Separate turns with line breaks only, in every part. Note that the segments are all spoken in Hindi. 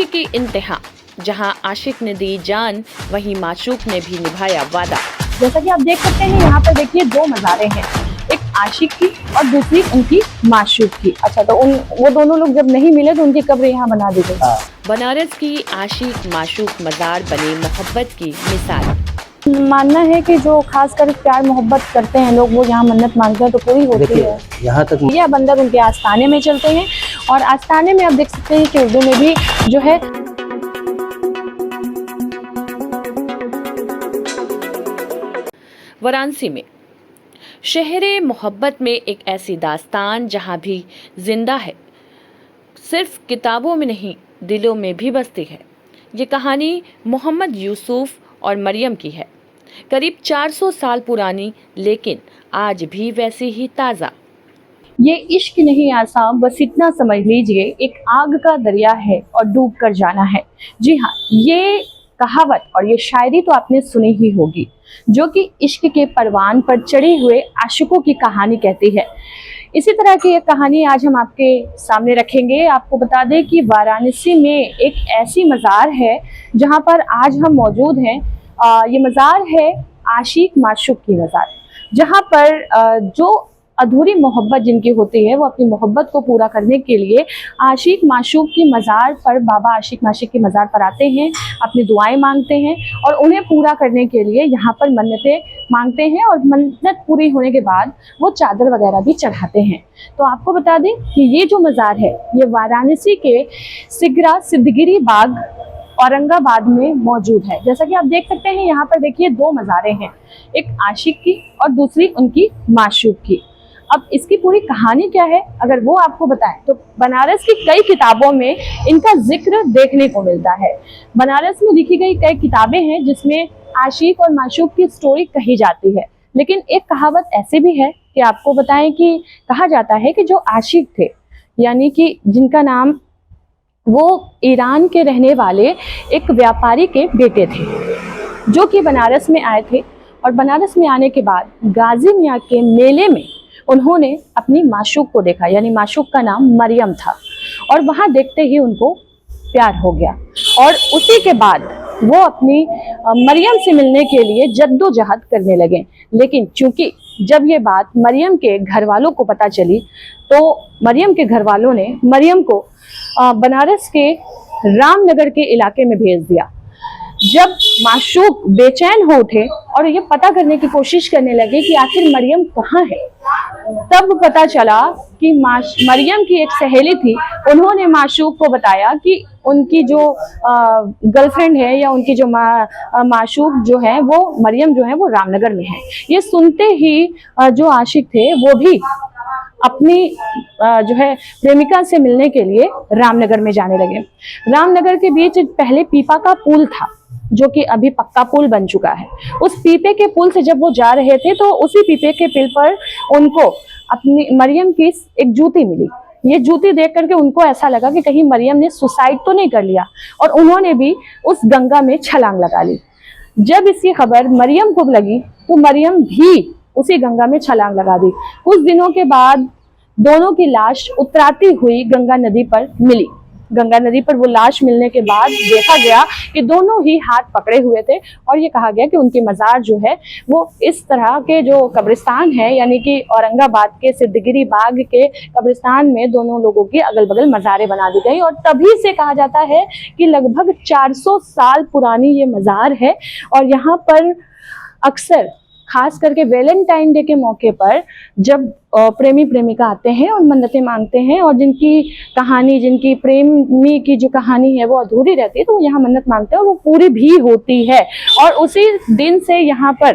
इश्क की इंतहा, जहां आशिक ने दी जान वहीं माशूक ने भी निभाया वादा।
जैसा कि आप देख सकते हैं यहाँ पर देखिए दो मज़ारें हैं, एक आशिक की और दूसरी उनकी माशूक की। अच्छा, तो वो दोनों लोग जब नहीं मिले तो उनकी कब्र यहाँ बना दी गई।
बनारस की आशिक माशूक मज़ार बने मोहब्बत की मिसाल।
मानना है कि जो खासकर प्यार मोहब्बत करते हैं लोग, वो यहाँ मन्नत मांगते हैं तो पूरी होती है।
यहाँ तक
ये बंदर उनके आस्थाने में चलते हैं और आस्थाने में आप देख सकते हैं कि उर्दू में भी जो है
वाराणसी में शहरे मोहब्बत में एक ऐसी दास्तान जहां भी जिंदा है, सिर्फ किताबों में नहीं दिलों में भी बसती है। ये कहानी मोहम्मद यूसुफ और मरियम की है, करीब 400 साल पुरानी, लेकिन आज भी वैसी ही ताज़ा।
ये इश्क नहीं आसान, बस इतना समझ लीजिए एक आग का दरिया है और डूब कर जाना है। जी हाँ, ये कहावत और ये शायरी तो आपने सुनी ही होगी, जो कि इश्क के परवान पर चढ़े हुए आशिकों की कहानी कहती है। इसी तरह की एक कहानी आज हम आपके सामने रखेंगे। आपको बता दें कि वाराणसी में एक ऐसी मज़ार है जहां पर आज हम मौजूद हैं। ये मज़ार है आशिक माशूक की मज़ार, जहां पर जो अधूरी मोहब्बत जिनकी होती है वो अपनी मोहब्बत को पूरा करने के लिए आशिक माशूक की मज़ार पर, बाबा आशिक माशूक की मज़ार पर आते हैं, अपनी दुआएं मांगते हैं और उन्हें पूरा करने के लिए यहाँ पर मन्नतें मांगते हैं और मन्नत पूरी होने के बाद वो चादर वगैरह भी चढ़ाते हैं। तो आपको बता दें कि ये जो मज़ार है ये वाराणसी के सिगरा सिद्धगिरी बाग औरंगाबाद में मौजूद है। जैसा कि आप देख सकते हैं यहाँ पर देखिए दो मज़ारें हैं, एक आशिक की और दूसरी उनकी माशूक की। अब इसकी पूरी कहानी क्या है अगर वो आपको बताएं तो बनारस की कई किताबों में इनका जिक्र देखने को मिलता है। बनारस में लिखी गई कई किताबें हैं जिसमें आशिक और माशूक की स्टोरी कही जाती है, लेकिन एक कहावत ऐसी भी है कि आपको बताएं कि कहा जाता है कि जो आशिक थे, यानी कि जिनका नाम वो ईरान के रहने वाले एक व्यापारी के बेटे थे, जो कि बनारस में आए थे और बनारस में आने के बाद गाजी मियाँ के मेले में उन्होंने अपनी माशूक को देखा, यानी माशूक का नाम मरियम था, और वहाँ देखते ही उनको प्यार हो गया और उसी के बाद वो अपनी मरियम से मिलने के लिए जद्दोजहद करने लगे। लेकिन चूंकि जब ये बात मरियम के घर वालों को पता चली तो मरियम के घर वालों ने मरियम को बनारस के रामनगर के इलाके में भेज दिया। जब माशूक बेचैन हो उठे और ये पता करने की कोशिश करने लगे कि आखिर मरियम कहाँ है, तब पता चला कि मरियम की एक सहेली थी, उन्होंने माशूक को बताया कि उनकी जो गर्लफ्रेंड है या उनकी जो माशूक जो है वो मरियम जो है वो रामनगर में है। ये सुनते ही जो आशिक थे वो भी अपनी जो है प्रेमिका से मिलने के लिए रामनगर में जाने लगे। रामनगर के बीच पहले पीपा का पुल था, जो कि अभी पक्का पुल बन चुका है। उस पीपे के पुल से जब वो जा रहे थे तो उसी पीपे के पुल पर उनको अपनी मरियम की एक जूती मिली। ये जूती देख करके उनको ऐसा लगा कि कहीं मरियम ने सुसाइड तो नहीं कर लिया, और उन्होंने भी उस गंगा में छलांग लगा ली। जब इसकी खबर मरियम को लगी तो मरियम भी उसी गंगा में छलांग लगा दी। कुछ दिनों के बाद दोनों की लाश उतराती हुई गंगा नदी पर मिली। गंगा नदी पर वो लाश मिलने के बाद देखा गया कि दोनों ही हाथ पकड़े हुए थे और ये कहा गया कि उनकी मज़ार जो है वो इस तरह के जो कब्रिस्तान है, यानी कि औरंगाबाद के सिद्धगिरी बाग के कब्रिस्तान में दोनों लोगों की अगल बगल मज़ारें बना दी गई। और तभी से कहा जाता है कि लगभग 400 साल पुरानी ये मज़ार है और यहाँ पर अक्सर खास करके वैलेंटाइन डे के मौके पर जब प्रेमी प्रेमिका आते हैं और मन्नतें मांगते हैं और जिनकी कहानी, जिनकी प्रेमी की जो कहानी है वो अधूरी रहती है, तो वो यहाँ मन्नत मांगते हैं और वो पूरी भी होती है। और उसी दिन से यहाँ पर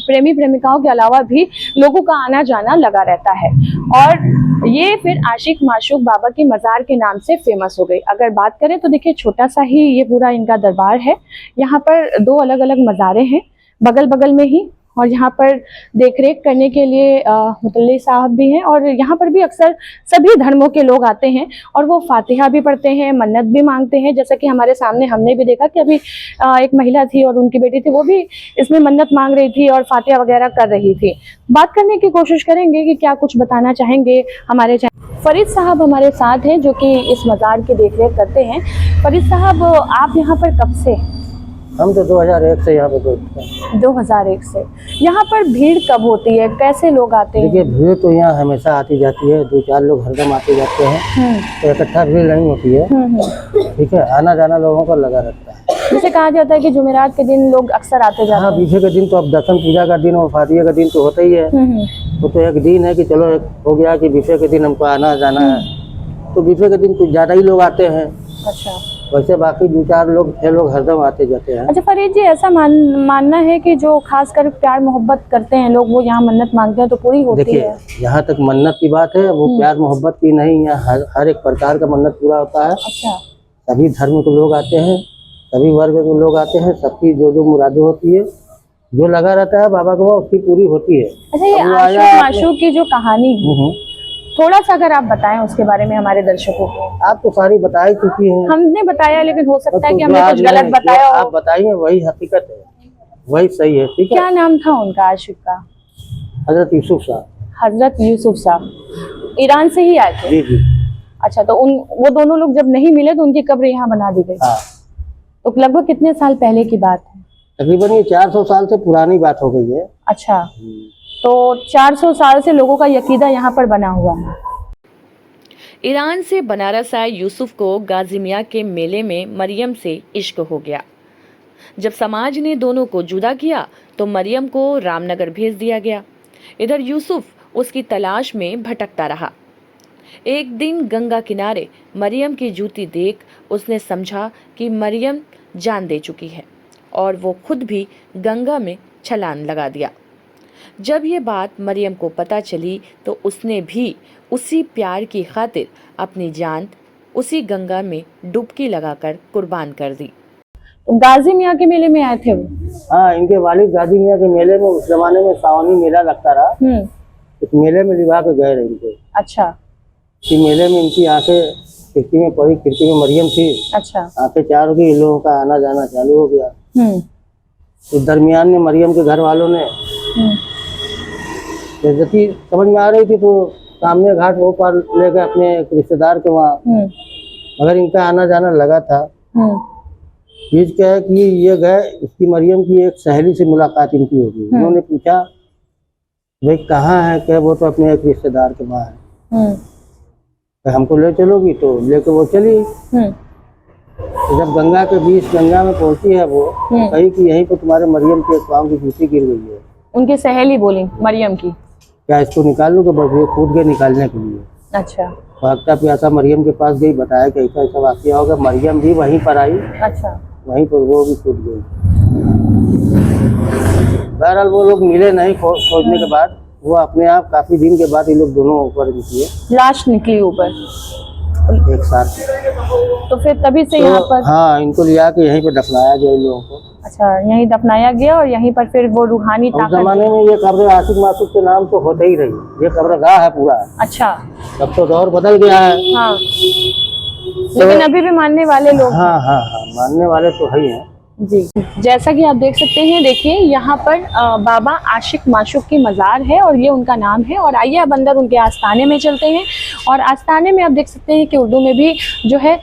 प्रेमी प्रेमिकाओं के अलावा भी लोगों का आना जाना लगा रहता है और ये फिर आशिक माशूक बाबा की मज़ार के नाम से फेमस हो गई। अगर बात करें तो देखिए छोटा सा ही ये पूरा इनका दरबार है। यहाँ पर दो अलग अलग मज़ारें हैं बगल बगल में ही, और यहाँ पर देखरेख करने के लिए मुतल्ली साहब भी हैं, और यहाँ पर भी अक्सर सभी धर्मों के लोग आते हैं और वो फातिहा भी पढ़ते हैं, मन्नत भी मांगते हैं। जैसा कि हमारे सामने हमने भी देखा कि अभी एक महिला थी और उनकी बेटी थी, वो भी इसमें मन्नत मांग रही थी और फातिहा वगैरह कर रही थी। बात करने की कोशिश करेंगे कि क्या कुछ बताना चाहेंगे हमारे फरीद साहब हमारे साथ हैं, जो कि इस मज़ार की देखरेख करते हैं। फरीद साहब, आप यहाँ पर कब से?
हम तो 2001 से यहाँ पे बैठते हैं।
2001 से। यहाँ पर भीड़ कब होती है, कैसे लोग आते हैं?
देखिए, भीड़ तो यहाँ हमेशा आती जाती है, 2-4 लोग हरदम आते जाते हैं, तो इकट्ठा भीड़ नहीं होती है। ठीक है, आना जाना लोगों का लगा रहता है।
जैसे कहा जाता है कि जुमेरात के दिन लोग अक्सर आते जाते
हाँ,
हैं।
बीफे के दिन तो अब दर्शन पूजा का दिन और फातिहा का दिन तो होता ही है। वो तो एक दिन है कि चलो एक हो गया कि बीफे के दिन हमको आना जाना है, तो बीफे के दिन कुछ ज़्यादा ही लोग आते हैं।
अच्छा,
वैसे बाकी 2-4 लोग 6 लोग हरदम आते जाते हैं।
अच्छा फरीद जी, ऐसा मानना है कि जो खासकर प्यार मोहब्बत करते हैं लोग, वो यहाँ मन्नत मांगते हैं तो पूरी होती
देखिए,
है?
यहाँ तक मन्नत की बात है, वो प्यार मोहब्बत की नहीं, यहाँ हर एक प्रकार का मन्नत पूरा होता है।
अच्छा,
सभी धर्म के लोग आते हैं, सभी वर्ग के लोग आते हैं, सबकी जो जो मुरादें होती है, जो लगा रहता है बाबा को, उसकी पूरी होती है।
अच्छा, ये
अब वो
आशुक
आया
माशूक की जो कहानी है, थोड़ा सा अगर आप बताएं उसके बारे में हमारे दर्शकों को।
आप तो सारी बता ही चुकी हैं।
हमने बताया, लेकिन हो सकता है
तो
कि
जो
हमने
आज
कुछ गलत
मैंने
बताया
आप
हो।
बताइए, वही हकीकत है, वही सही है। ठीक है।
क्या नाम था उनका आशिक का?
हजरत यूसुफ साहब।
हजरत यूसुफ साहब ईरान से ही आए थे?
जी जी।
अच्छा, तो वो दोनों लोग जब नहीं मिले तो उनकी कब्र यहाँ बना दी गई।
हाँ,
तो लगभग कितने साल पहले की बात है?
तकरीबन ये 400 साल से पुरानी बात हो गई है।
अच्छा, तो 400 साल से लोगों का यकीदा यहाँ पर बना हुआ है।
ईरान से बनारस आए यूसुफ को गाजी मियां के मेले में मरियम से इश्क हो गया। जब समाज ने दोनों को जुदा किया तो मरियम को रामनगर भेज दिया गया। इधर यूसुफ उसकी तलाश में भटकता रहा। एक दिन गंगा किनारे मरियम की जूती देख उसने समझा कि मरियम जान दे चुकी है और वो खुद भी गंगा में छलांग लगा दिया। जब ये बात मरियम को पता चली तो उसने भी उसी प्यार की खातिर अपनी जान उसी गंगा में डुबकी लगाकर कुर्बान कर दी।
तो गाजी मियां के मेले में आए थे वो?
हाँ, इनके वालिद गाजी मियां के मेले में उस जमाने में सावनी मेला लगता रहा। उस मेले में लिवा के गए रहे इनको।
अच्छा,
इस मेले में इनकी आंखें खिड़की में पड़ी, खिड़की में मरियम थी।
अच्छा,
आंखें चार हो गई, इन लोगों का आना जाना चालू हो गया। तो दरमियान में मरियम के घर वालों ने बेइज्जती समझ में आ रही थी, तो सामने घाट वो पार ले गए अपने एक रिश्तेदार के वहाँ। मगर इनका आना जाना लगा था। चीज क्या है कि ये गए, इसकी मरियम की एक सहेली से मुलाकात इनकी हो गई। उन्होंने पूछा भाई कहाँ है, क्या? वो तो अपने एक रिश्तेदार के वहाँ है। तो हमको ले चलोगी? तो लेके वो चली। तो जब गंगा के बीच गंगा में पहुंची है वो, कही कि यहीं पर तुम्हारे मरियम के पाँव की जूती गिर गई है।
उनकी सहेली बोली मरियम की,
क्या इसको निकाल लो? बस वो कूद गए निकालने के लिए।
अच्छा,
भागता प्यासा मरियम के पास गई, बताया कि ऐसा ऐसा वाकया होगा। मरियम भी वहीं पर आई,
अच्छा,
वहीं पर वो भी कूद गई। बहरहाल वो लोग मिले नहीं। खोजने के बाद वो अपने आप काफी दिन के बाद ये लोग दोनों ऊपर निकले,
लाश निकली ऊपर
एक साथ।
तो फिर तभी से यहाँ पर,
हाँ, इनको लिया के यहीं पर दफनाया गया इन लोगों को।
अच्छा, यहीं दफनाया गया और यहीं पर फिर वो रूहानी
उस
ताकत।
जमाने में ये कब्र आशिक मासूक के नाम तो होते ही रही, ये कब्रगाह है पूरा।
अच्छा,
अब तो दौर बदल गया है।
हाँ, लेकिन अभी भी मानने वाले लोग।
हाँ हाँ हाँ, मानने वाले तो है ही हैं।
जी, जैसा कि आप देख सकते हैं, देखिए यहाँ पर बाबा आशिक माशूक की मज़ार है और ये उनका नाम है। और आइए अब अंदर उनके आस्थाने में चलते हैं। और आस्थाने में आप देख सकते हैं कि उर्दू में भी जो है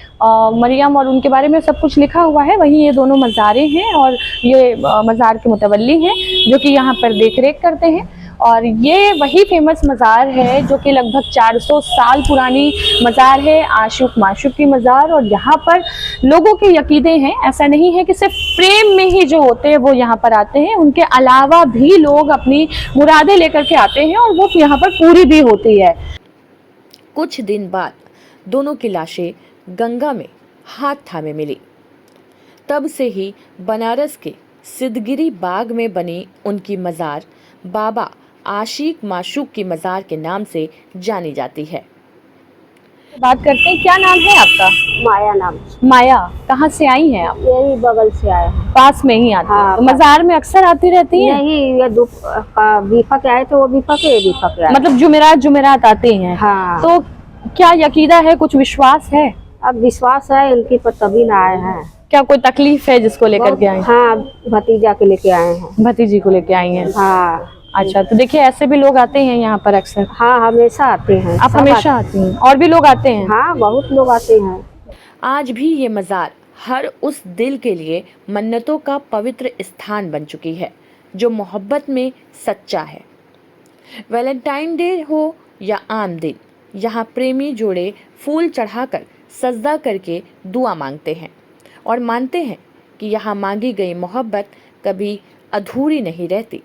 मरियम और उनके बारे में सब कुछ लिखा हुआ है। वहीं ये दोनों मज़ारें हैं और ये मज़ार के मुतवल्ली हैं जो कि यहाँ पर देख रेख करते हैं। और ये वही फेमस मज़ार है जो कि लगभग 400 साल पुरानी मज़ार है, आशिक माशूक की मज़ार। और यहाँ पर लोगों के यकीदे हैं, ऐसा नहीं है कि सिर्फ प्रेम में ही जो होते हैं वो यहाँ पर आते हैं, उनके अलावा भी लोग अपनी मुरादें लेकर के आते हैं और वो यहाँ पर पूरी भी होती है।
कुछ दिन बाद दोनों की लाशें गंगा में हाथ थामे मिली। तब से ही बनारस के सिद्धगिरी बाग में बनी उनकी मज़ार बाबा आशिक माशूक की मज़ार के नाम से जानी जाती है।
बात करते हैं, क्या नाम है आपका?
माया नाम से।
माया, कहाँ से आई हैं आप?
यही बगल से आए हैं।
पास में ही आती हैं।
हाँ,
तो मजार में अक्सर आती रहती हैं?
नहीं, ये बीफा के आए तो वो बीफा के आए।
मतलब जुमेरात आती हैं।
हाँ।
तो क्या यकीदा है, कुछ विश्वास है?
अब विश्वास है इनकी पर तभी ना आए हैं।
क्या कोई तकलीफ है जिसको लेकर के आए हैं?
हाँ, भतीजा के लेके आए हैं।
भतीजी को लेके आई हैं।
हाँ।
अच्छा, तो देखिए ऐसे भी लोग आते हैं यहाँ पर अक्सर।
हाँ, हमेशा आते हैं।
आप
सब
हमेशा आती हैं? और भी लोग आते हैं?
हाँ, बहुत लोग आते हैं।
आज भी ये मज़ार हर उस दिल के लिए मन्नतों का पवित्र स्थान बन चुकी है जो मोहब्बत में सच्चा है। वैलेंटाइन डे हो या आम दिन, यहाँ प्रेमी जोड़े फूल चढ़ाकर सजदा करके दुआ मांगते हैं और मानते हैं कि यहाँ मांगी गई मोहब्बत कभी अधूरी नहीं रहती।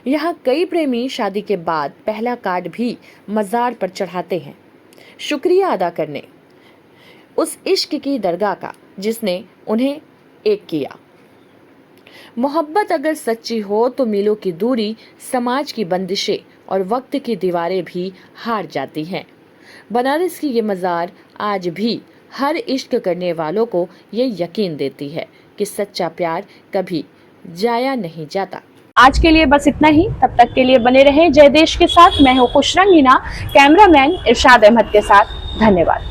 यहाँ कई प्रेमी शादी के बाद पहला कार्ड भी मज़ार पर चढ़ाते हैं, शुक्रिया अदा करने उस इश्क की दरगाह का जिसने उन्हें एक किया। मोहब्बत अगर सच्ची हो तो मीलों की दूरी, समाज की बंदिशें और वक्त की दीवारें भी हार जाती हैं। बनारस की ये मज़ार आज भी हर इश्क करने वालों को ये यकीन देती है कि सच्चा प्यार कभी जाया नहीं जाता।
आज के लिए बस इतना ही। तब तक के लिए बने रहे जय देश के साथ। मैं हूँ खुशरंगीना, कैमरामैन इरशाद अहमद के साथ। धन्यवाद।